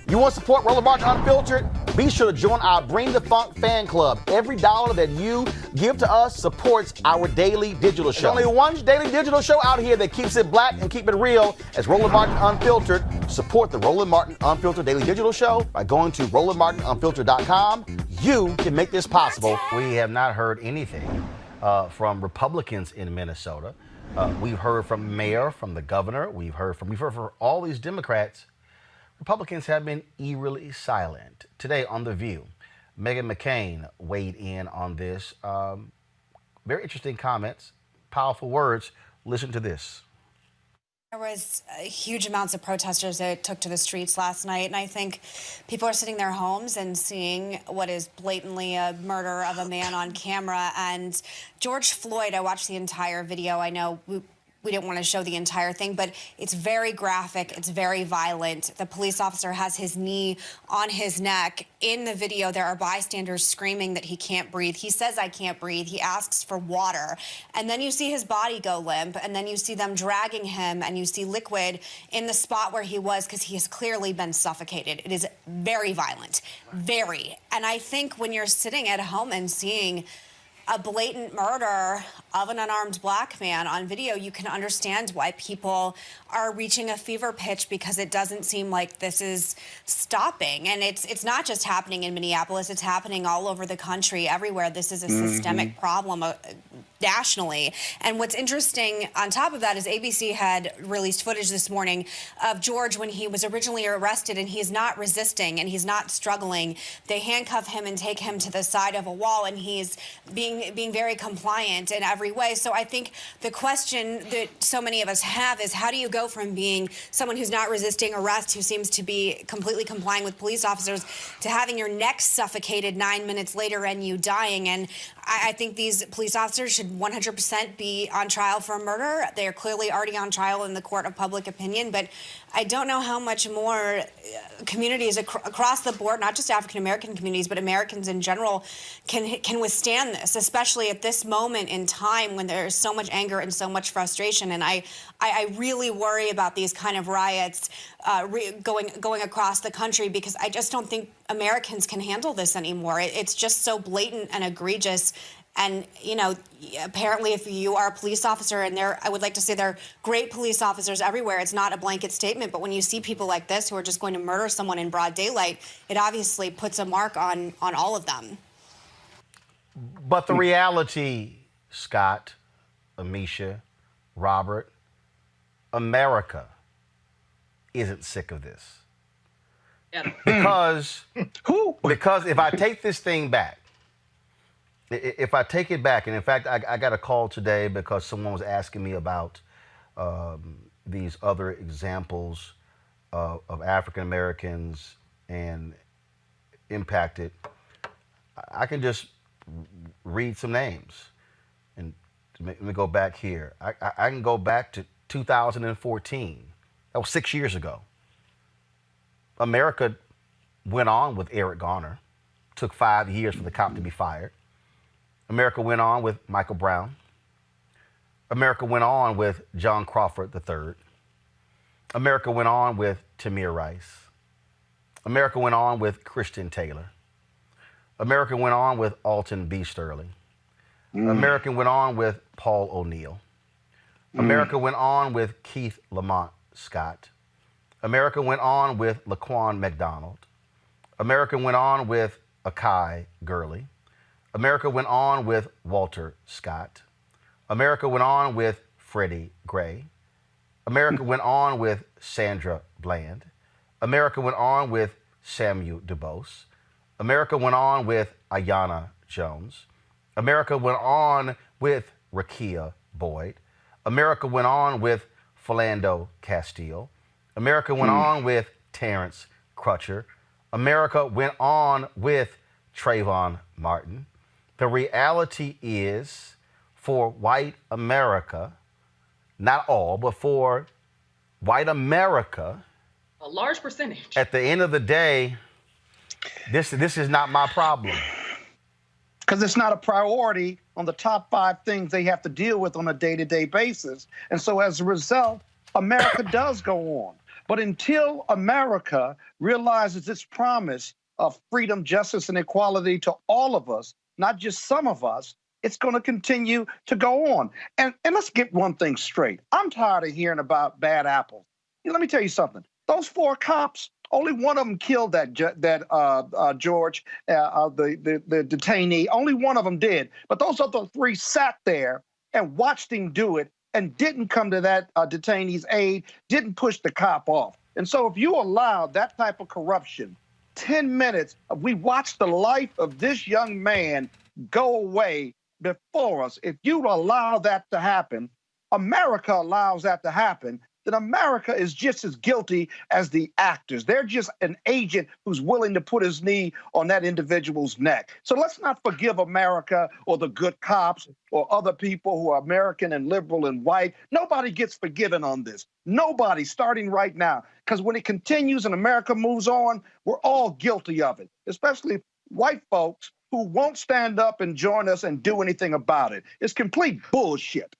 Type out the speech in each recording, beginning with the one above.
You want to support Roland Martin Unfiltered? Be sure to join our Bring the Funk fan club. Every dollar that you give to us supports our daily digital show. There's only one daily digital show out here that keeps it black and keep it real as Roland Martin Unfiltered. Support the Roland Martin Unfiltered daily digital show by going to RolandMartinUnfiltered.com. You can make this possible. We have not heard anything from Republicans in Minnesota. We've heard from the mayor, from the governor. We've heard from all these Democrats. Republicans have been eerily silent. Today on The View, Meghan McCain weighed in on this. Very interesting comments, powerful words. Listen to this. There was huge amounts of protesters that took to the streets last night, and I think people are sitting in their homes and seeing what is blatantly a murder of a man on camera. And George Floyd, I watched the entire video. I know we didn't want to show the entire thing, but it's very graphic. It's very violent. The police officer has his knee on his neck. In the video, there are bystanders screaming that he can't breathe. He says, "I can't breathe." He asks for water. And then you see his body go limp, and then you see them dragging him, and you see liquid in the spot where he was because he has clearly been suffocated. It is very violent, very. And I think when you're sitting at home and seeing a blatant murder of an unarmed black man on video, you can understand why people are reaching a fever pitch, because it doesn't seem like this is stopping. And it's not just happening in Minneapolis, it's happening all over the country, everywhere. This is a systemic problem nationally. And what's interesting on top of that is ABC had released footage this morning of George when he was originally arrested, and he's not resisting and he's not struggling. They handcuff him and take him to the side of a wall, and he's being very compliant in every way. So I think the question that so many of us have is, how do you go from being someone who's not resisting arrest, who seems to be completely complying with police officers, to having your neck suffocated 9 minutes later and you dying? And I think these police officers should 100% be on trial for murder. They are clearly already on trial in the court of public opinion, but I don't know how much more communities across the board, not just African-American communities, but Americans in general, can withstand this, especially at this moment in time when there's so much anger and so much frustration. And I really worry about these kind of riots going across the country, because I just don't think Americans can handle this anymore. It's just so blatant and egregious. And, you know, apparently if you are a police officer, and I would like to say there are great police officers everywhere, it's not a blanket statement, but when you see people like this who are just going to murder someone in broad daylight, it obviously puts a mark on all of them. But the reality, Scott, Amisha, Robert, America isn't sick of this. Because if I take this thing back, if I take it back, and in fact, I got a call today because someone was asking me about these other examples of African Americans and impacted. I can just read some names, and let me go back here. I can go back to 2014. That was 6 years ago. America went on with Eric Garner. Took 5 years for the cop to be fired. America went on with Michael Brown. America went on with John Crawford III. America went on with Tamir Rice. America went on with Christian Taylor. America went on with Alton B. Sterling. America went on with Paul O'Neill. America went on with Keith Lamont Scott. America went on with Laquan McDonald. America went on with Akai Gurley. America went on with Walter Scott. America went on with Freddie Gray. America went on with Sandra Bland. America went on with Samuel DuBose. America went on with Ayanna Jones. America went on with Rakia Boyd. America went on with Philando Castile. America went on with Terrence Crutcher. America went on with Trayvon Martin. The reality is, for white America, not all, but for white America, a large percentage, at the end of the day, this is not my problem. Because it's not a priority on the top 5 things they have to deal with on a day-to-day basis. And so as a result, America does go on. But until America realizes its promise of freedom, justice, and equality to all of us, not just some of us, it's going to continue to go on. And let's get one thing straight. I'm tired of hearing about bad apples. Let me tell you something. Those 4 cops, only one of them killed that George, the detainee. Only one of them did. But those other 3 sat there and watched him do it and didn't come to that detainee's aid, didn't push the cop off. And so if you allow that type of corruption, 10 minutes, we watched the life of this young man go away before us. If you allow that to happen, America allows that to happen, then America is just as guilty as the actors. They're just an agent who's willing to put his knee on that individual's neck. So let's not forgive America or the good cops or other people who are American and liberal and white. Nobody gets forgiven on this. Nobody, starting right now. Because when it continues and America moves on, we're all guilty of it, especially white folks who won't stand up and join us and do anything about it. It's complete bullshit.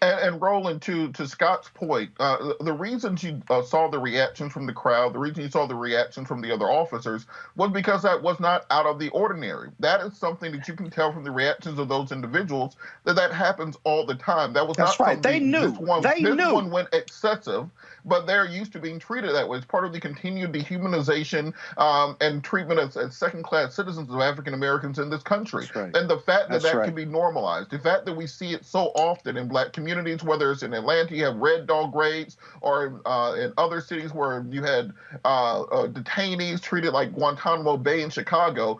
And Roland, to Scott's point, the reasons you saw the reactions from the crowd, the reason you saw the reaction from the other officers was because that was not out of the ordinary. That is something that you can tell from the reactions of those individuals that happens all the time. That was That's not right. They knew. This one went excessive, but they're used to being treated that way. It's part of the continued dehumanization and treatment as second-class citizens of African Americans in this country. Right. And the fact that That's right. can be normalized, the fact that we see it so often in Black communities, whether it's in Atlanta, you have red dog raids, or in other cities where you had detainees treated like Guantanamo Bay in Chicago,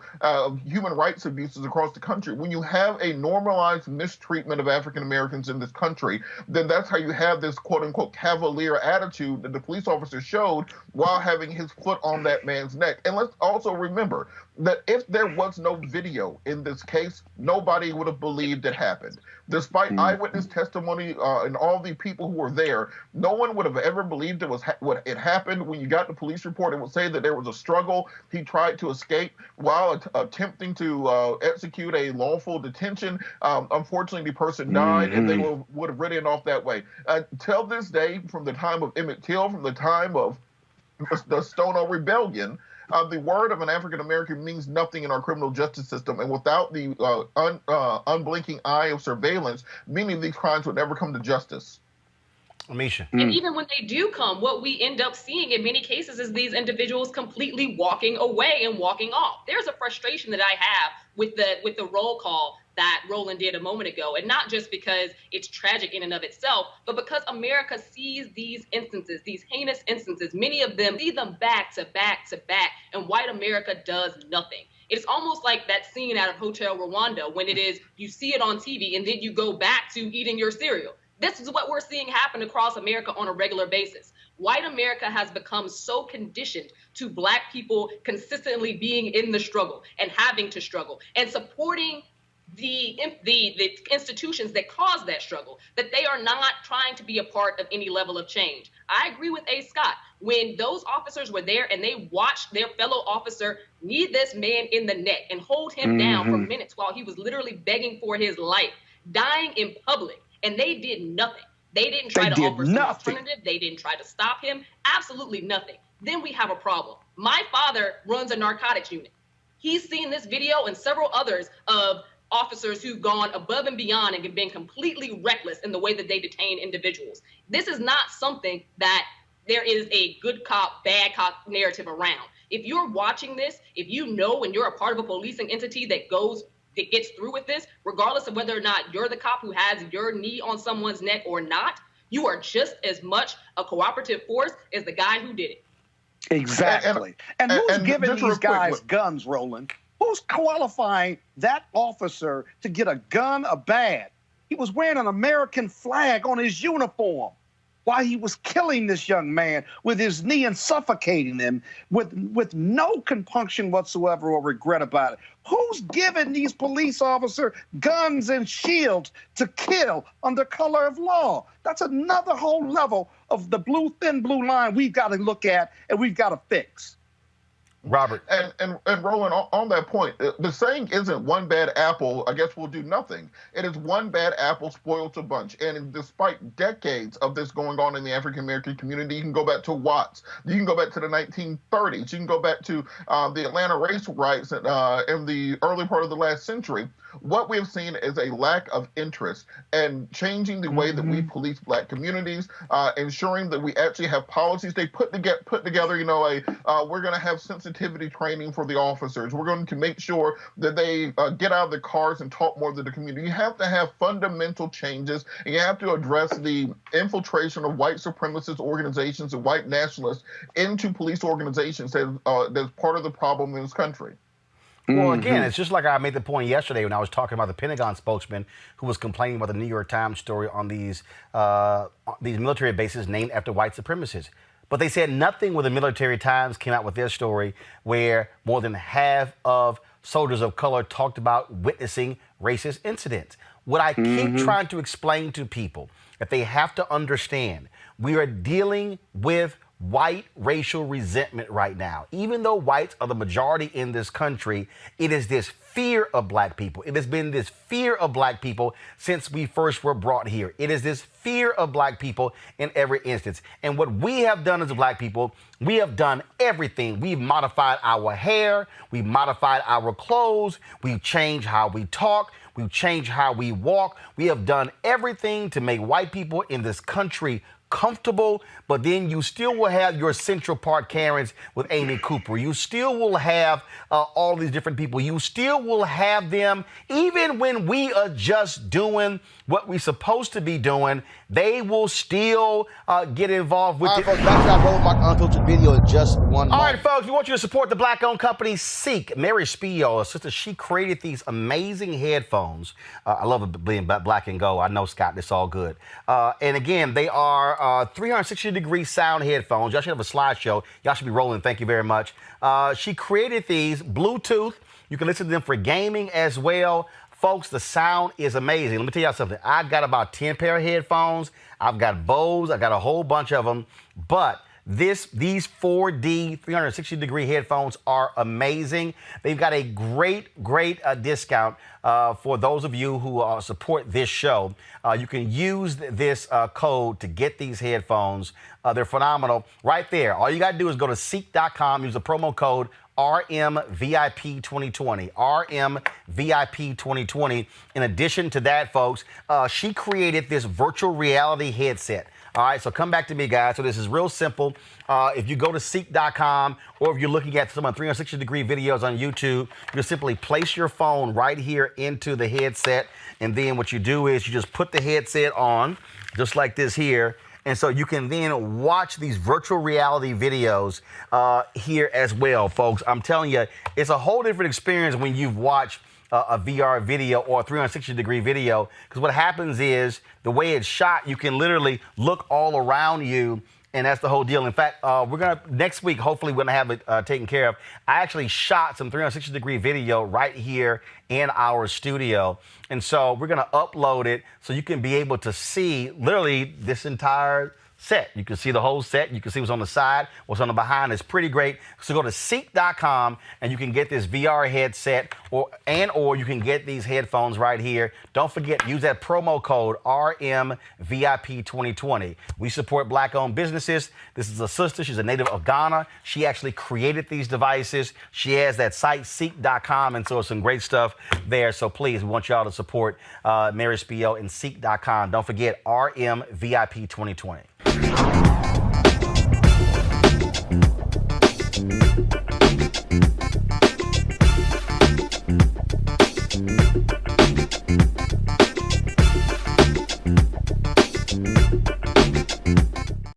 human rights abuses across the country. When you have a normalized mistreatment of African Americans in this country, then that's how you have this quote-unquote cavalier attitude that the police officer showed while having his foot on that man's neck. And let's also remember that if there was no video in this case, nobody would have believed it happened. Despite eyewitness testimony and all the people who were there, no one would have ever believed it happened. When you got the police report, it would say that there was a struggle. He tried to escape while attempting to execute a lawful detention. Unfortunately, the person died, and they would have written off that way. Till this day, from the time of Emmett Till, from the time of the Stonewall Rebellion, the word of an African American means nothing in our criminal justice system, and without the unblinking eye of surveillance, many of these crimes would never come to justice. Amisha. And even when they do come, what we end up seeing in many cases is these individuals completely walking away and walking off. There's a frustration that I have with the roll call that Roland did a moment ago, and not just because it's tragic in and of itself, but because America sees these instances, these heinous instances, many of them see them back to back to back, and white America does nothing. It's almost like that scene out of Hotel Rwanda when it is, you see it on TV and then you go back to eating your cereal. This is what we're seeing happen across America on a regular basis. White America has become so conditioned to Black people consistently being in the struggle and having to struggle and supporting the institutions that cause that struggle, that they are not trying to be a part of any level of change. I agree with A. Scott. When those officers were there and they watched their fellow officer knee this man in the neck and hold him down for minutes while he was literally begging for his life, dying in public, and they did nothing. They didn't try to offer some alternative. They didn't try to stop him. Absolutely nothing. Then we have a problem. My father runs a narcotics unit. He's seen this video and several others of officers who've gone above and beyond and been completely reckless in the way that they detain individuals. This is not something that there is a good cop, bad cop narrative around. If you're watching this, if you know and you're a part of a policing entity that gets through with this, regardless of whether or not you're the cop who has your knee on someone's neck or not, you are just as much a cooperative force as the guy who did it. Exactly. And who's giving these guys guns, Roland? Who's qualifying that officer to get a gun, a badge? He was wearing an American flag on his uniform while he was killing this young man with his knee and suffocating him with no compunction whatsoever or regret about it. Who's giving these police officers guns and shields to kill under color of law? That's another whole level of the thin blue line we've got to look at and we've got to fix. Robert. And Roland, on that point, the saying isn't one bad apple, I guess we'll do nothing. It is one bad apple spoils a bunch. And despite decades of this going on in the African American community, you can go back to Watts, you can go back to the 1930s, you can go back to the Atlanta race riots in the early part of the last century. What we have seen is a lack of interest in changing the way that we police Black communities, ensuring that we actually have policies. They put together, we're going to have sensitivity training for the officers. We're going to make sure that they get out of the cars and talk more to the community. You have to have fundamental changes, and you have to address the infiltration of white supremacist organizations and white nationalists into police organizations that's part of the problem in this country. Well, again, it's just like I made the point yesterday when I was talking about the Pentagon spokesman who was complaining about the New York Times story on these military bases named after white supremacists. But they said nothing when the Military Times came out with their story where more than half of soldiers of color talked about witnessing racist incidents. What I keep trying to explain to people that they have to understand, we are dealing with white racial resentment right now. Even though whites are the majority in this country, it is this fear of Black people. It has been this fear of Black people since we first were brought here. It is this fear of Black people in every instance. And what we have done as Black people, we have done everything. We've modified our hair. We've modified our clothes. We've changed how we talk. We've changed how we walk. We have done everything to make white people in this country comfortable, but then you still will have your Central Park Karens with Amy Cooper. You still will have all these different people. You still will have them, even when we are just doing what we're supposed to be doing, they will still get involved with it. Folks, back to that Roland Martin unfiltered video in just 1 moment. All right, folks, we want you to support the Black-owned company Ceek. Mary Spio, a sister, she created these amazing headphones. I love it being black and gold. I know, Scott, it's all good. And again, they are 360-degree sound headphones. Y'all should have a slideshow. Y'all should be rolling. Thank you very much. She created these Bluetooth. You can listen to them for gaming as well. Folks, the sound is amazing. Let me tell y'all something. I've got about 10 pair of headphones. I've got Bose. I've got a whole bunch of them. But these 4D 360-degree headphones are amazing. They've got a great discount for those of you who support this show. You can use this code to get these headphones. They're phenomenal. Right there. All you got to do is go to Ceek.com, use the promo code RMVIP2020. RMVIP2020. In addition to that, folks, she created this virtual reality headset. All right, so come back to me, guys. So this is real simple. If you go to Ceek.com, or if you're looking at some 360-degree videos on YouTube, you simply place your phone right here into the headset. And then what you do is you just put the headset on, just like this here. And so you can then watch these virtual reality videos here as well, folks. I'm telling you, it's a whole different experience when you've watched a VR video or a 360-degree video, because what happens is the way it's shot, you can literally look all around you, and that's the whole deal. In fact, we're gonna next week, hopefully we're gonna have it taken care of. I actually shot some 360-degree video right here in our studio, and so we're gonna upload it so you can be able to see literally this entire set. You can see the whole set. You can see what's on the side, what's on the behind. It's pretty great. So go to Ceek.com and you can get this VR headset or you can get these headphones right here. Don't forget, use that promo code RMVIP2020. We support Black-owned businesses. This is a sister. She's a native of Ghana. She actually created these devices. She has that site, Ceek.com, and so it's some great stuff there. So please, we want y'all to support Mary Spio and Ceek.com. Don't forget, RMVIP2020.